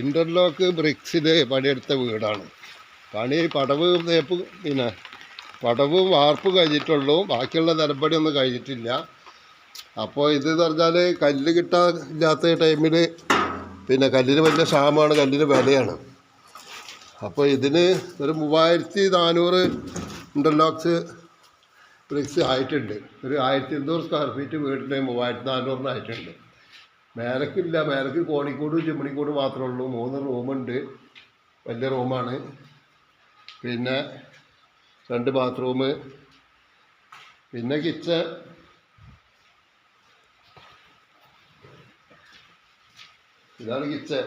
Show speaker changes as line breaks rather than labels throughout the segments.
Interlock ബ്രിക്സിൽ പണിയെടുത്ത വീടാണ്. പണി പടവ് തേപ്പ് പിന്നെ പടവും വാർപ്പ് കഴിഞ്ഞിട്ടുള്ളൂ, ബാക്കിയുള്ള നിലപ്പടിയൊന്നും കഴിഞ്ഞിട്ടില്ല. അപ്പോൾ ഇത് പറഞ്ഞാൽ കല്ല് കിട്ടാനില്ലാത്ത ടൈമിൽ പിന്നെ കല്ലിന് വലിയ ക്ഷാമമാണ്, കല്ലിന് വിലയാണ്. അപ്പോൾ ഇതിന് ഒരു 3400 ഇൻ്റർലോക്സ് ബ്രിക്സ് ആയിട്ടുണ്ട്. ഒരു 1200 സ്ക്വയർ ഫീറ്റ് വീടിന് 3400 ആയിട്ടുണ്ട്. മേലക്കില്ല, മേലക്ക് കോണിക്കൂടും ചിമ്മിണിക്കൂടും മാത്രമേ ഉള്ളൂ. 3 റൂമുണ്ട്, വലിയ റൂമാണ്. പിന്നെ 2 ബാത്റൂം, പിന്നെ കിച്ചൺ, ഇതാണ് കിച്ചൺ.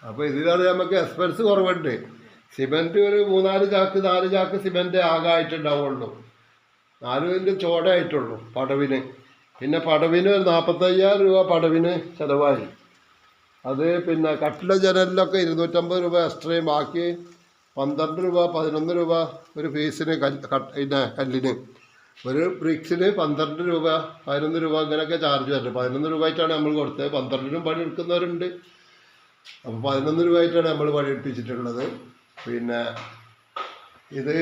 അപ്പോൾ ഇതിലാണ് നമുക്ക് എക്സ്പെൻസ് കുറവുണ്ട്. സിമെൻറ്റ് ഒരു 3-4 ചാക്ക് 4 ചാക്ക് സിമെൻറ്റ് ആകെ ആയിട്ടുണ്ടാവുള്ളൂ. 4 ചോടായിട്ടുള്ളൂ പടവിന്. പിന്നെ പടവിന് 45,000 രൂപ പടവിന് ചിലവായി. അത് പിന്നെ കട്ടില ജനലിലൊക്കെ 250 രൂപ എക്സ്ട്രയും, ബാക്കി 12 രൂപ 11 രൂപ ഒരു ഫീസിന് പിന്നെ കല്ലിന്. ഒരു ബ്രിക്സിന് 12 രൂപ 11 രൂപ അങ്ങനെയൊക്കെ ചാർജ് വരുന്നത്. 11 രൂപ ആയിട്ടാണ് നമ്മൾ കൊടുത്തത്. 12-നും പണി എടുക്കുന്നവരുണ്ട്. അപ്പോൾ 11 രൂപ ആയിട്ടാണ് നമ്മൾ പണിയെടുപ്പിച്ചിട്ടുള്ളത്. പിന്നെ ഇത്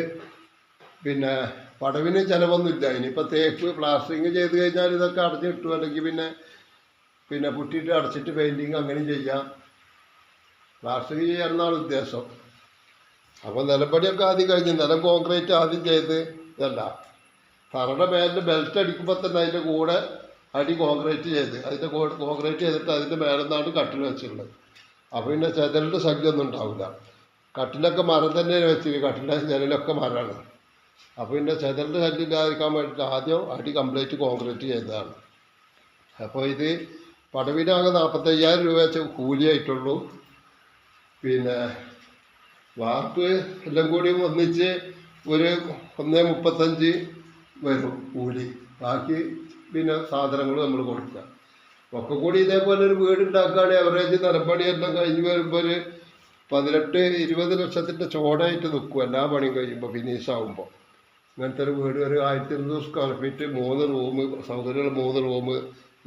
പിന്നെ പടവിന് ചിലവൊന്നുമില്ല. ഇനിയിപ്പോൾ തേപ്പ് പ്ലാസ്റ്ററിങ് ചെയ്ത് കഴിഞ്ഞാൽ ഇതൊക്കെ അടച്ചു കിട്ടും. അല്ലെങ്കിൽ പിന്നെ പുട്ടിയിട്ട് അടച്ചിട്ട് പെയിൻറ്റിങ് അങ്ങനെയും ചെയ്യാം. പ്ലാസ്റ്ററിങ് ചെയ്യാമെന്നാണ് ഉദ്ദേശം. അപ്പോൾ നിലപ്പടിയൊക്കെ ആദ്യം കഴിഞ്ഞ്, നിലം കോൺക്രീറ്റ് ആദ്യം ചെയ്ത് ഇതല്ല, തറയുടെ മേലിൽ ബെൽറ്റ് അടിക്കുമ്പോൾ തന്നെ അതിൻ്റെ കൂടെ അടി കോൺക്രീറ്റ് ചെയ്ത്, അതിൻ്റെ കോൺക്രീറ്റ് ചെയ്തിട്ട് അതിൻ്റെ മേലെന്നാണ് കട്ടിൽ വെച്ചിട്ടുള്ളത്. അപ്പോൾ പിന്നെ ചെതലിൻ്റെ ശല്യമൊന്നും ഉണ്ടാവില്ല. കട്ടിലൊക്കെ മരം തന്നെയാണ് വെച്ചത്, കട്ടിലെ ജനലൊക്കെ മരമാണ്. അപ്പോൾ പിന്നെ ചെതലിൻ്റെ ശല്യം ഇല്ലാതിരിക്കാൻ വേണ്ടിയിട്ട് ആദ്യം അടി കംപ്ലീറ്റ് കോൺക്രീറ്റ് ചെയ്തതാണ്. അപ്പോൾ ഇത് പടവിനാകെ 45,000 രൂപ വെച്ച് കൂലിയായിട്ടുള്ളൂ. പിന്നെ വാർപ്പ് എല്ലാം കൂടി ഒന്നിച്ച് ഒരു 135 വരും കൂലി. ബാക്കി പിന്നെ സാധനങ്ങൾ നമ്മൾ കൊടുക്കുക. ഒക്കെ കൂടി ഇതേപോലെ ഒരു വീട് ഉണ്ടാക്കുകയാണെങ്കിൽ അവറേജ് നിലപ്പണിയെല്ലാം കഴിഞ്ഞ് വരുമ്പോൾ ഒരു 18-20 ലക്ഷത്തിൻ്റെ ചോടായിട്ട് നിൽക്കും എല്ലാ പണിയും കഴിയുമ്പോൾ, ഫിനിഷ് ആകുമ്പോൾ. ഇങ്ങനത്തെ ഒരു വീട് ഒരു 1200 സ്ക്വയർ ഫീറ്റ്, 3 റൂം, സൗകര്യമുള്ള 3 റൂം,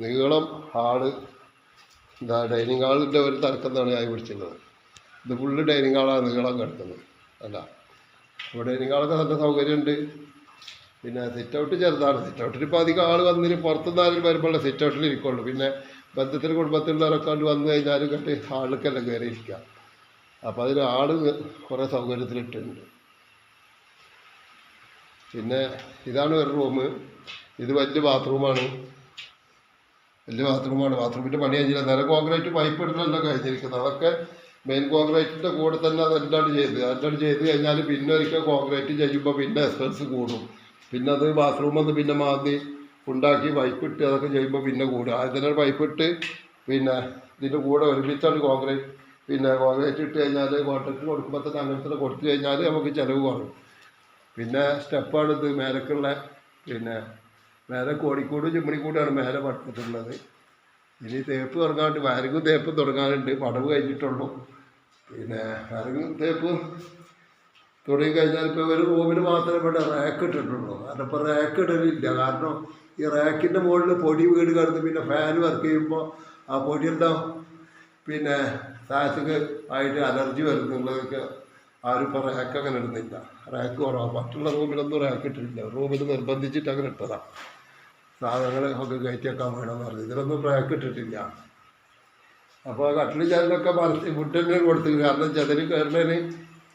നീളം ഹാള്, ഡൈനിങ് ഹാളിൻ്റെ ഒരു തരക്കെന്നാണ് ഞാൻ പിടിച്ചിട്ടുള്ളത്. ഇത് ഫുള്ള് ഡൈനിങ് ഹാളാണ് നീളം കിടക്കുന്നത്. അല്ല, അപ്പോൾ ഡൈനിങ് ഹാളൊക്കെ നല്ല സൗകര്യമുണ്ട്. പിന്നെ സിറ്റ് ഔട്ട് ചെറുതാണ്. സിറ്റ് ഔട്ടിൽ ഇപ്പോൾ അധികം ആൾ വന്നിട്ട് പുറത്തുനിന്ന് ആരും വരുമ്പോഴേ സിറ്റ് ഔട്ടിൽ ഇരിക്കുള്ളൂ. പിന്നെ ബന്ധത്തിൽ കുടുംബത്തിലുള്ളവരൊക്കെ വന്നു കഴിഞ്ഞാൽ കണ്ട് ഹാളിലേക്കെല്ലാം കയറിയിരിക്കാം. അപ്പോൾ അതിൽ ആൾ കുറേ സൗകര്യത്തിലിട്ടുണ്ട്. പിന്നെ ഇതാണ് ഒരു റൂം. ഇത് വലിയ ബാത്റൂമാണ്. ബാത്റൂമിൻ്റെ പണി കഴിഞ്ഞില്ല. നില കോൺക്രീറ്റ് പൈപ്പ് ഇടലല്ല കഴിഞ്ഞിരിക്കുന്നത്. അതൊക്കെ മെയിൻ കോൺക്രീറ്റിൻ്റെ കൂടെ തന്നെ അതെല്ലാം ചെയ്ത് കഴിഞ്ഞാൽ പിന്നെ ഒരിക്കൽ കോൺക്രീറ്റ് ചെയ്യുമ്പോൾ പിന്നെ എക്സ്പെൻസ് കൂടും. പിന്നെ അത് ബാത്റൂമൊന്ന് പിന്നെ മാന്തി ഉണ്ടാക്കി പൈപ്പ് ഇട്ട് അതൊക്കെ ചെയ്യുമ്പോൾ പിന്നെ കൂടും. ആദ്യം പൈപ്പ് ഇട്ട് പിന്നെ ഇതിൻ്റെ കൂടെ ഒരുമിച്ചാണ് കോൺക്രീറ്റ് ഇട്ട് കഴിഞ്ഞാൽ കോൺട്രാക്ട് കൊടുക്കുമ്പോൾ തന്നെ അങ്ങനത്തെ കൊടുത്തു കഴിഞ്ഞാൽ നമുക്ക് ചിലവ് കുറയും. പിന്നെ സ്റ്റെപ്പാണിത് മേലക്കുള്ള. പിന്നെ മേലെ കോടിക്കൂട് ചിമ്മിണിക്കൂടാണ് മേലെ പടുത്തിട്ടുള്ളത്. ഇനി തേപ്പ് തുടങ്ങാണ്ട്, വയറിങ്ങും തേപ്പ് തുടങ്ങാനുണ്ട്. പടവ് കഴിഞ്ഞിട്ടുള്ളൂ. പിന്നെ വയറിങ്ങും തേപ്പ് തുടങ്ങി കഴിഞ്ഞാൽ ഇപ്പോൾ ഒരു റൂമിൽ മാത്രമേ ഇവിടെ റാക്ക് ഇട്ടിട്ടുള്ളൂ. കാരണം ഇപ്പോൾ റാക്ക് ഇടലില്ല. കാരണം ഈ റാക്കിൻ്റെ മുകളിൽ പൊടി വീട് കിടന്ന് പിന്നെ ഫാൻ വർക്ക് ചെയ്യുമ്പോൾ ആ പൊടിയെല്ലാം പിന്നെ താഴത്തേക്ക് ആയിട്ട് അലർജി വരുന്നുള്ളതൊക്കെ ആരും ഇപ്പോൾ റാക്ക് അങ്ങനെ ഇടുന്നില്ല. റാക്ക് കുറവാണ്. മറ്റുള്ള റൂമിലൊന്നും റാക്ക് ഇട്ടിട്ടില്ല. റൂമിൽ നിർബന്ധിച്ചിട്ട് അങ്ങനെ ഇട്ടതാണ്. സാധനങ്ങൾ ഒക്കെ കയറ്റി വെക്കാൻ വേണമെന്ന് പറഞ്ഞു. ഇതിലൊന്നും റാക്ക് ഇട്ടിട്ടില്ല. അപ്പോൾ കട്ടിൽ ചതിലൊക്കെ മറച്ച് വുഡന്നെ കൊടുത്തു. കാരണം ചതിൽ കയറുന്നതിന്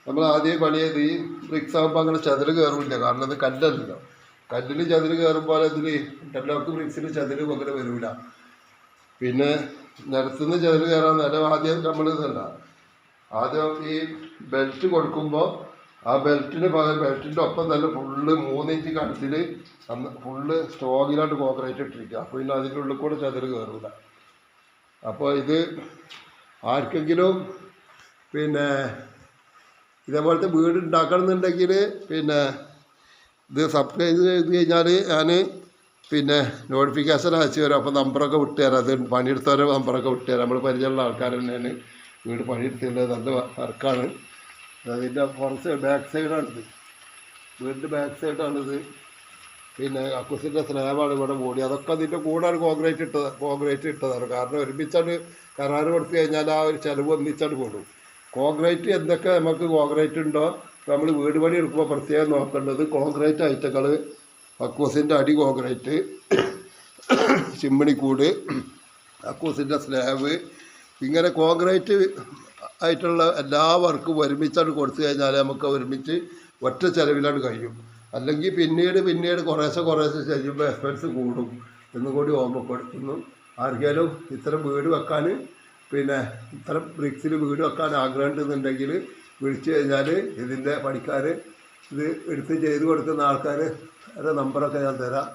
നമ്മൾ ആദ്യം പണി ചെയ്ത് ഈ ബ്രിക്സ് ആകുമ്പോൾ അങ്ങനെ ചതിൽ കയറില്ല. കാരണം അത് കല്ലല്ലോ. കല്ലിൽ ചതിൽ കയറുമ്പോൾ ഇതിൽ ഇൻ്റർലോക്ക് ബ്രിക്സിൽ ചതിൽ അങ്ങനെ വരില്ല. പിന്നെ നിലത്തുനിന്ന് ചതിൽ കയറാൻ നിലം ആദ്യം നമ്മൾ ഇതല്ല, ആദ്യം ഈ ബെൽറ്റ് കൊടുക്കുമ്പോൾ ആ ബെൽറ്റിന് പകരം ബെൽറ്റിൻ്റെ ഒപ്പം തന്നെ ഫുള്ള് 3 ഇഞ്ച് കടത്തിൽ ഫുള്ള് സ്റ്റോക്കിലായിട്ട് കോൺക്രീറ്റ് ഇട്ടിരിക്കുക. അപ്പോൾ പിന്നെ അതിൻ്റെ ഉള്ളിൽ കൂടെ ചതിൽ കയറില്ല. അപ്പോൾ ഇത് ആർക്കെങ്കിലും പിന്നെ ഇതേപോലത്തെ വീട് ഉണ്ടാക്കണം എന്നുണ്ടെങ്കിൽ പിന്നെ ഇത് സബ്സ്ക്രൈബ് ചെയ്ത് കഴിഞ്ഞാൽ ഞാൻ പിന്നെ നോട്ടിഫിക്കേഷൻ അയച്ചു തരാം. അപ്പോൾ നമ്പറൊക്കെ വിട്ടുതരാം. അത് പണിയെടുത്തവരെ നമ്പറൊക്കെ വിട്ടുതരാം. നമ്മൾ പരിചയമുള്ള ആൾക്കാർ തന്നെയാണ് വീട് പണിയെടുത്തുള്ളത്. നല്ല വർക്കാണ്. അതിൻ്റെ പുറത്ത് ബാക്ക് സൈഡാണിത്, വീടിൻ്റെ ബാക്ക് സൈഡാണിത്. പിന്നെ കക്കൂസിൻ്റെ സ്ലാബാണ് ഇവിടെ ബോഡി. അതൊക്കെ അതിൻ്റെ കൂടാണ് കോൺക്രീറ്റ് ഇട്ടതാണ്. കാരണം ഒരുമിച്ചാണ് കരാറ് കൊടുത്തു കഴിഞ്ഞാൽ ആ ഒരു ചിലവ് ഒന്നിച്ചാണ് കൂടും. കോൺക്രീറ്റ് എന്തൊക്കെ നമുക്ക് കോൺക്രീറ്റ് ഉണ്ടോ നമ്മൾ വീട് പണി എടുക്കുമ്പോൾ പ്രത്യേകം നോക്കേണ്ടത് കോൺക്രീറ്റ് ഐറ്റങ്ങൾ, കക്കൂസിൻ്റെ അടി കോൺക്രീറ്റ്, ചിമ്മിണിക്കൂട്, കക്കൂസിൻ്റെ സ്ലാബ്, ഇങ്ങനെ കോൺക്രീറ്റ് ആയിട്ടുള്ള എല്ലാ വർക്കും ഒരുമിച്ചാണ് കൊടുത്തു കഴിഞ്ഞാൽ നമുക്ക് ഒരുമിച്ച് ഒറ്റ ചിലവിലാണ് കഴിയും. അല്ലെങ്കിൽ പിന്നീട് കുറേശ്ശെ ചെയ്യുമ്പോൾ എക്സ്പെൻസ് കൂടും എന്നും കൂടി ഓർമ്മപ്പെടുത്തുന്നു. ആർക്കെങ്കിലും ഇത്തരം വീട് വെക്കാൻ പിന്നെ ഇത്തരം ബ്രിക്സിൽ വീട് വെക്കാൻ ആഗ്രഹം ഉണ്ടെന്നുണ്ടെങ്കിൽ വിളിച്ചു കഴിഞ്ഞാൽ ഇതിൻ്റെ പണിക്കാർ ഇത് എടുത്ത് ചെയ്ത് കൊടുക്കുന്ന ആൾക്കാർ നമ്പറൊക്കെ ഞാൻ തരാം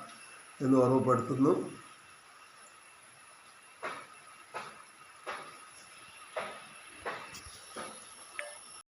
എന്ന് ഓർമ്മപ്പെടുത്തുന്നു.